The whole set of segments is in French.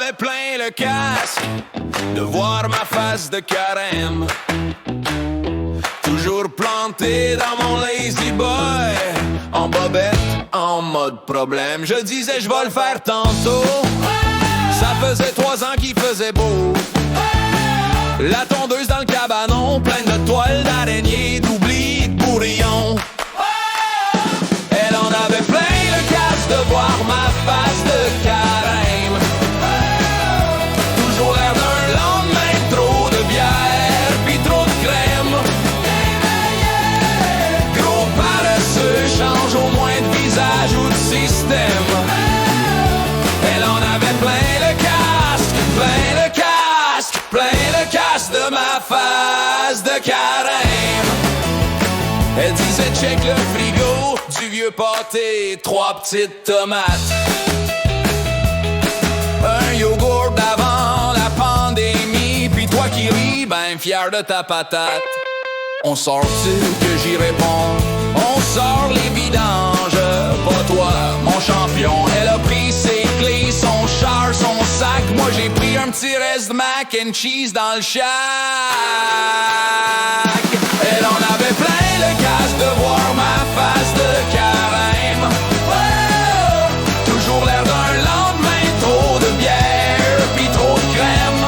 avait plein le casque de voir ma face de carême. Toujours planté dans mon lazy boy, en bobette, en mode problème. Je disais je vais le faire tantôt. Ça faisait 3 ans qu'il faisait beau. La tondeuse dans le cabanon, pleine de toiles d'araignées, d'oubli, de bourrillons. Elle en avait plein le casse de voir ma face de carême. Toujours l'air d'un lendemain, trop de bière, puis trop de crème. Gros paresseux, change au moins de visage ou de système. Elle en avait plein le casque, plein le casque, plein le casque de ma face de carême. Elle disait check le frigo, du vieux pâté, 3 petites tomates. Un yogourt d'avant la pandémie, puis toi qui ris, ben fier de ta patate. On sort-tu que j'y réponds? On sort les vidanges, pas toi, mon champion. Elle a pris ses clés, son char, son sac. Moi j'ai pris un petit reste de mac and cheese dans le shack. Elle en avait plein le casque de voir ma face de carême. Oh! Toujours l'air d'un lendemain, trop de bière, puis trop de crème.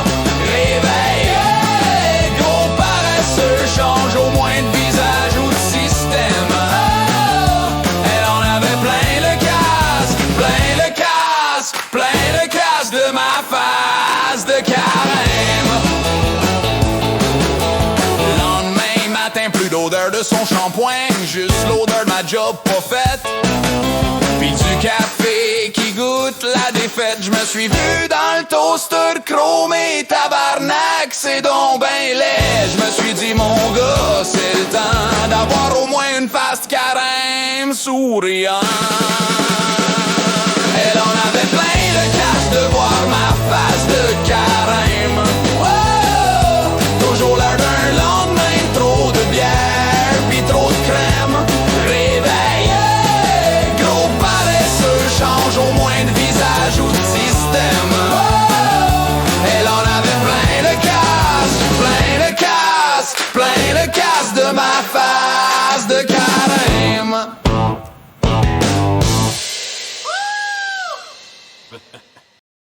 Réveil, hey, gros paresseux, change au moins de visage ou de système. Oh! Elle en avait plein le casque, plein le casque, plein le casque de ma face de carême. Plus d'odeur de son shampoing, juste l'odeur de ma job pas faite. Puis du café qui goûte la défaite. Je me suis vu dans le toaster chromé, tabarnak, c'est donc ben laid. Je me suis dit mon gars, c'est le temps d'avoir au moins une face de carême souriant. Elle en avait plein le casque de voir ma face de carême. Oh! Toujours l'air d'un lendemain, trop de bière, puis trop de crème. Réveil, gros paresseux, change au moins de visage ou de système. Oh! Elle en avait plein le casque, plein le casque, plein le casque de ma face de carême.